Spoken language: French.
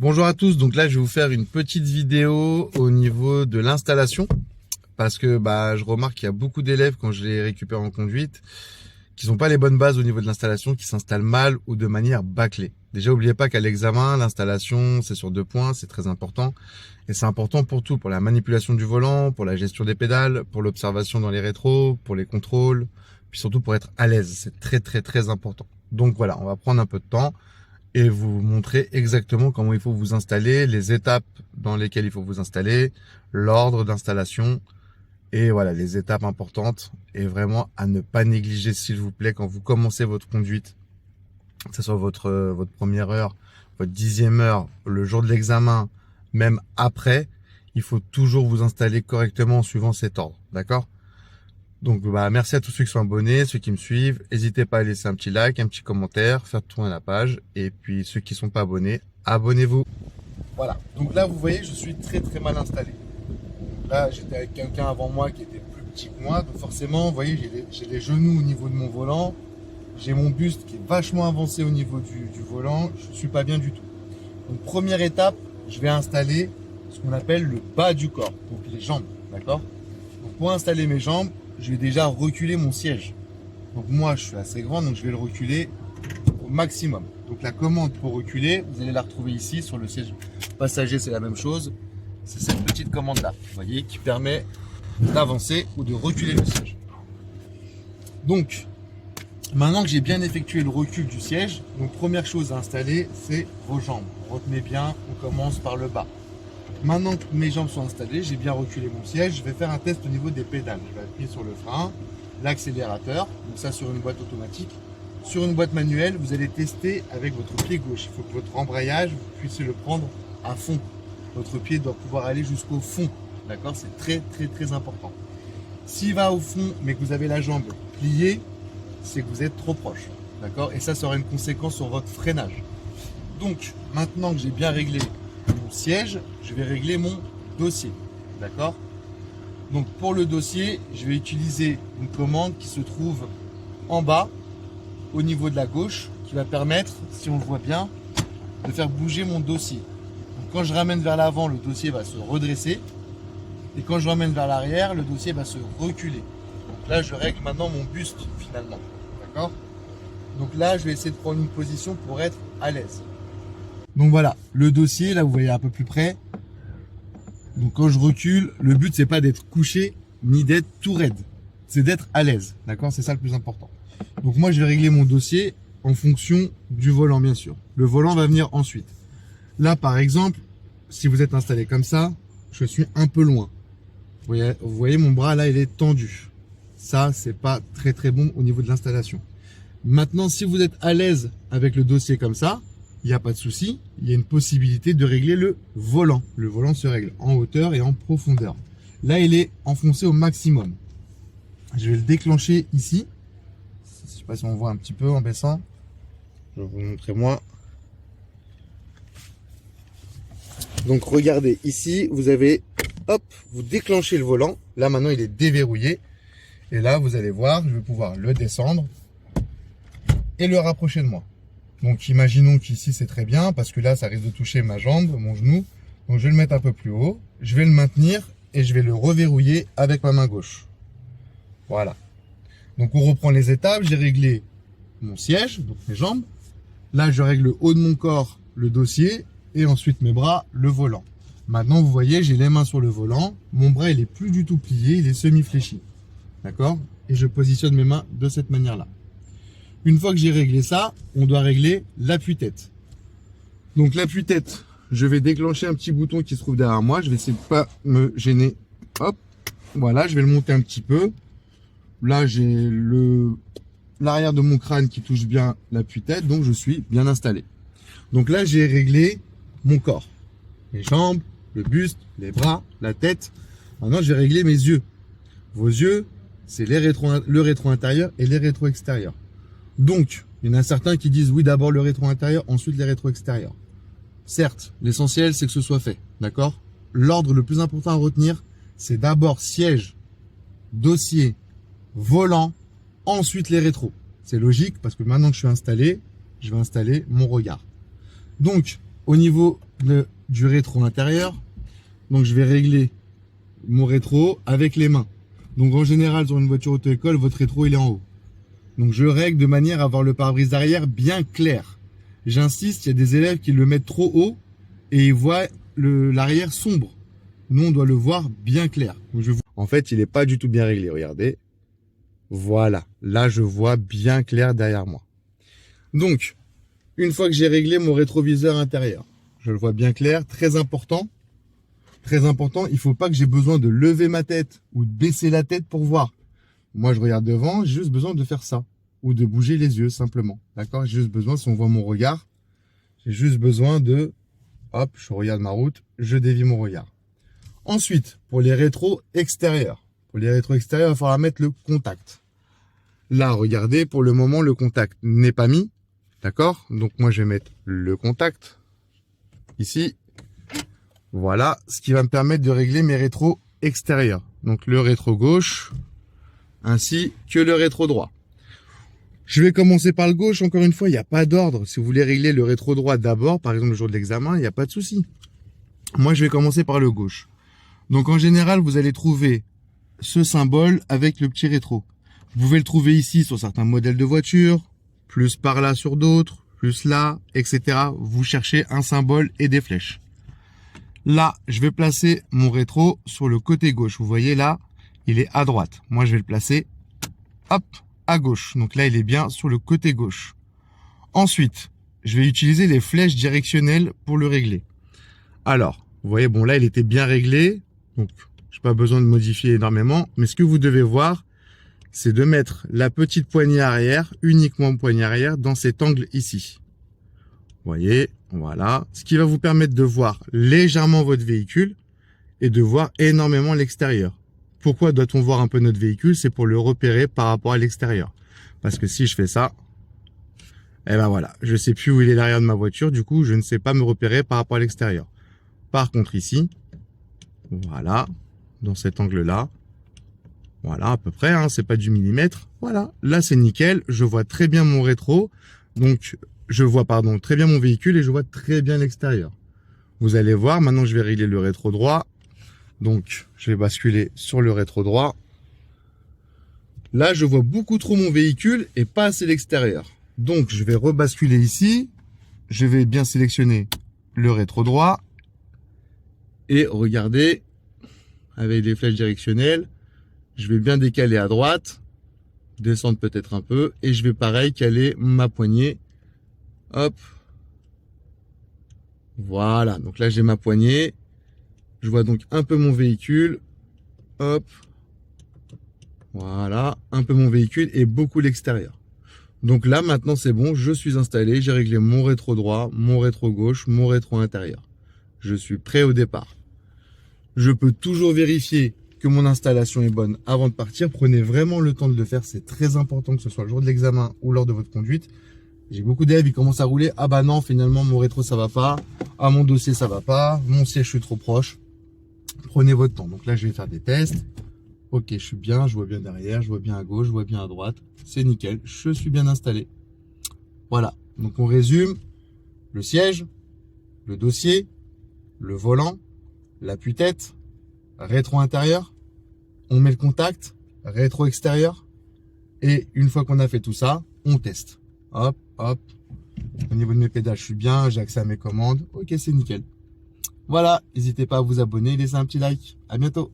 Bonjour à tous, donc là je vais vous faire une petite vidéo au niveau de l'installation parce que je remarque qu'il y a beaucoup d'élèves quand je les récupère en conduite qui n'ont pas les bonnes bases au niveau de l'installation, qui s'installent mal ou de manière bâclée. Déjà n'oubliez pas qu'à l'examen, l'installation c'est sur 2 points, c'est très important et c'est important pour tout, pour la manipulation du volant, pour la gestion des pédales, pour l'observation dans les rétros, pour les contrôles, puis surtout pour être à l'aise, c'est très important. Donc voilà, on va prendre un peu de temps et vous montrer exactement comment il faut vous installer, les étapes dans lesquelles il faut vous installer, l'ordre d'installation et voilà les étapes importantes et vraiment à ne pas négliger s'il vous plaît quand vous commencez votre conduite, que ce soit votre première heure, votre 10e heure, le jour de l'examen, même après, il faut toujours vous installer correctement en suivant cet ordre, d'accord ? Donc merci à tous ceux qui sont abonnés, ceux qui me suivent. N'hésitez pas à laisser un petit like, un petit commentaire, faire tourner la page. Et puis ceux qui ne sont pas abonnés, abonnez-vous. Voilà, donc là vous voyez, je suis très mal installé. Là j'étais avec quelqu'un avant moi qui était plus petit que moi. Donc forcément, vous voyez, j'ai les genoux au niveau de mon volant. J'ai mon buste qui est vachement avancé au niveau du volant. Je ne suis pas bien du tout. Donc première étape, je vais installer ce qu'on appelle le bas du corps. Donc les jambes, d'accord ? Donc pour installer mes jambes, je vais déjà reculer mon siège. Donc moi, je suis assez grand, donc je vais le reculer au maximum. Donc la commande pour reculer, vous allez la retrouver ici sur le siège passager, c'est la même chose. C'est cette petite commande-là, vous voyez, qui permet d'avancer ou de reculer le siège. Donc, maintenant que j'ai bien effectué le recul du siège, donc première chose à installer, c'est vos jambes. Retenez bien, on commence par le bas. Maintenant que mes jambes sont installées, j'ai bien reculé mon siège, je vais faire un test au niveau des pédales. Je vais appuyer sur le frein, l'accélérateur, donc ça sur une boîte automatique. Sur une boîte manuelle, vous allez tester avec votre pied gauche. Il faut que votre embrayage, vous puissiez le prendre à fond. Votre pied doit pouvoir aller jusqu'au fond, d'accord ? C'est très important. S'il va au fond, mais que vous avez la jambe pliée, c'est que vous êtes trop proche, d'accord ? Et ça aura une conséquence sur votre freinage. Donc, maintenant que j'ai bien réglé mon siège, je vais régler mon dossier, d'accord? Donc pour le dossier, je vais utiliser une commande qui se trouve en bas au niveau de la gauche, qui va permettre, si on le voit bien, de faire bouger mon dossier. Donc quand je ramène vers l'avant, le dossier va se redresser, et quand je ramène vers l'arrière, le dossier va se reculer. Donc là, je règle maintenant mon buste finalement, d'accord? Donc là, je vais essayer de prendre une position pour être à l'aise. Donc voilà, le dossier, là vous voyez à peu plus près. Donc quand je recule, le but c'est pas d'être couché ni d'être tout raide. C'est d'être à l'aise, d'accord? C'est ça le plus important. Donc moi je vais régler mon dossier en fonction du volant bien sûr. Le volant va venir ensuite. Là par exemple, si vous êtes installé comme ça, je suis un peu loin. Vous voyez mon bras là il est tendu. Ça c'est pas très bon au niveau de l'installation. Maintenant si vous êtes à l'aise avec le dossier comme ça, il n'y a pas de souci, il y a une possibilité de régler le volant. Le volant se règle en hauteur et en profondeur. Là, il est enfoncé au maximum. Je vais le déclencher ici. Je ne sais pas si on voit un petit peu en baissant. Je vais vous montrer moi. Donc regardez, ici, vous avez, hop, vous déclenchez le volant. Là, maintenant, il est déverrouillé. Et là, vous allez voir, je vais pouvoir le descendre et le rapprocher de moi. Donc imaginons qu'ici c'est très bien parce que là ça risque de toucher ma jambe, mon genou. Donc je vais le mettre un peu plus haut, je vais le maintenir et je vais le reverrouiller avec ma main gauche. Voilà. Donc on reprend les étapes, j'ai réglé mon siège, donc mes jambes. Là je règle le haut de mon corps, le dossier et ensuite mes bras, le volant. Maintenant vous voyez j'ai les mains sur le volant, mon bras il est plus du tout plié, il est semi-fléchi. D'accord? Et je positionne mes mains de cette manière-là. Une fois que j'ai réglé ça, on doit régler l'appui-tête. Donc l'appui-tête, je vais déclencher un petit bouton qui se trouve derrière moi. Je vais essayer de pas me gêner. Hop, voilà, je vais le monter un petit peu. Là, j'ai l'arrière de mon crâne qui touche bien l'appui-tête, donc je suis bien installé. Donc là, j'ai réglé mon corps. Les jambes, le buste, les bras, la tête. Maintenant, je vais régler mes yeux. Vos yeux, c'est le rétro intérieur et les rétro extérieurs. Donc, il y en a certains qui disent oui, d'abord le rétro intérieur, ensuite les rétro extérieurs. Certes, l'essentiel c'est que ce soit fait, d'accord? L'ordre le plus important à retenir, c'est d'abord siège, dossier, volant, ensuite les rétros. C'est logique parce que maintenant que je suis installé, je vais installer mon regard. Donc, au niveau du rétro intérieur. Donc je vais régler mon rétro avec les mains. Donc en général sur une voiture auto-école, votre rétro il est en haut. Donc je règle de manière à avoir le pare-brise arrière bien clair. J'insiste, il y a des élèves qui le mettent trop haut et ils voient l'arrière sombre. Nous on doit le voir bien clair. Donc, en fait il n'est pas du tout bien réglé, regardez. Voilà, là je vois bien clair derrière moi. Donc, une fois que j'ai réglé mon rétroviseur intérieur, je le vois bien clair, très important, il ne faut pas que j'ai besoin de lever ma tête ou de baisser la tête pour voir. Moi je regarde devant, j'ai juste besoin de faire ça, ou de bouger les yeux simplement, d'accord? J'ai juste besoin, si on voit mon regard, j'ai juste besoin de, hop, je regarde ma route, je dévie mon regard. Ensuite, pour les rétros extérieurs, il va falloir mettre le contact. Là, regardez, pour le moment, le contact n'est pas mis. D'accord? Donc, moi, je vais mettre le contact ici. Voilà, ce qui va me permettre de régler mes rétros extérieurs. Donc, le rétro gauche, ainsi que le rétro droit. Je vais commencer par le gauche. Encore une fois, il n'y a pas d'ordre. Si vous voulez régler le rétro droit d'abord, par exemple, le jour de l'examen, il n'y a pas de souci. Moi, je vais commencer par le gauche. Donc, en général, vous allez trouver ce symbole avec le petit rétro. Vous pouvez le trouver ici sur certains modèles de voitures, plus par là sur d'autres, plus là, etc. Vous cherchez un symbole et des flèches. Là, je vais placer mon rétro sur le côté gauche. Vous voyez là, il est à droite. Moi, je vais le placer, hop, à gauche. Donc là, il est bien sur le côté gauche. Ensuite, je vais utiliser les flèches directionnelles pour le régler. Alors, vous voyez, bon là, il était bien réglé. Donc, j'ai pas besoin de modifier énormément. Mais ce que vous devez voir, c'est de mettre la petite poignée arrière, uniquement poignée arrière, dans cet angle ici. Vous voyez, voilà. Ce qui va vous permettre de voir légèrement votre véhicule et de voir énormément l'extérieur. Pourquoi doit-on voir un peu notre véhicule? C'est pour le repérer par rapport à l'extérieur. Parce que si je fais ça, eh ben voilà, je sais plus où il est l'arrière de ma voiture, du coup, je ne sais pas me repérer par rapport à l'extérieur. Par contre ici, voilà, dans cet angle-là, voilà, à peu près, hein, c'est pas du millimètre. Voilà, là c'est nickel, je vois très bien mon rétro, donc je vois, très bien mon véhicule et je vois très bien l'extérieur. Vous allez voir, maintenant je vais régler le rétro droit. Donc, je vais basculer sur le rétro droit. Là, je vois beaucoup trop mon véhicule et pas assez l'extérieur. Donc, je vais rebasculer ici. Je vais bien sélectionner le rétro droit. Et regardez, avec les flèches directionnelles, je vais bien décaler à droite, descendre peut-être un peu, et je vais pareil caler ma poignée. Hop. Voilà, donc là j'ai ma poignée. Je vois donc un peu mon véhicule. Hop. Voilà, un peu mon véhicule et beaucoup l'extérieur. Donc là maintenant c'est bon, je suis installé, j'ai réglé mon rétro droit, mon rétro gauche, mon rétro intérieur. Je suis prêt au départ. Je peux toujours vérifier que mon installation est bonne avant de partir. Prenez vraiment le temps de le faire, c'est très important, que ce soit le jour de l'examen ou lors de votre conduite. J'ai beaucoup d'élèves, ils commencent à rouler. Ah bah non, finalement mon rétro ça va pas. Ah, mon dossier ça va pas. Mon siège je suis trop proche. Prenez votre temps. Donc là je vais faire des tests. Ok, je suis bien, je vois bien derrière, je vois bien à gauche, je vois bien à droite. C'est nickel, je suis bien installé. Voilà, donc on résume. Le siège, le dossier, le volant, l'appui-tête, rétro intérieur, on met le contact, rétro extérieur, et une fois qu'on a fait tout ça, on teste. Hop, hop, au niveau de mes pédales, je suis bien, j'ai accès à mes commandes, ok, c'est nickel. Voilà, n'hésitez pas à vous abonner, laisser un petit like, à bientôt.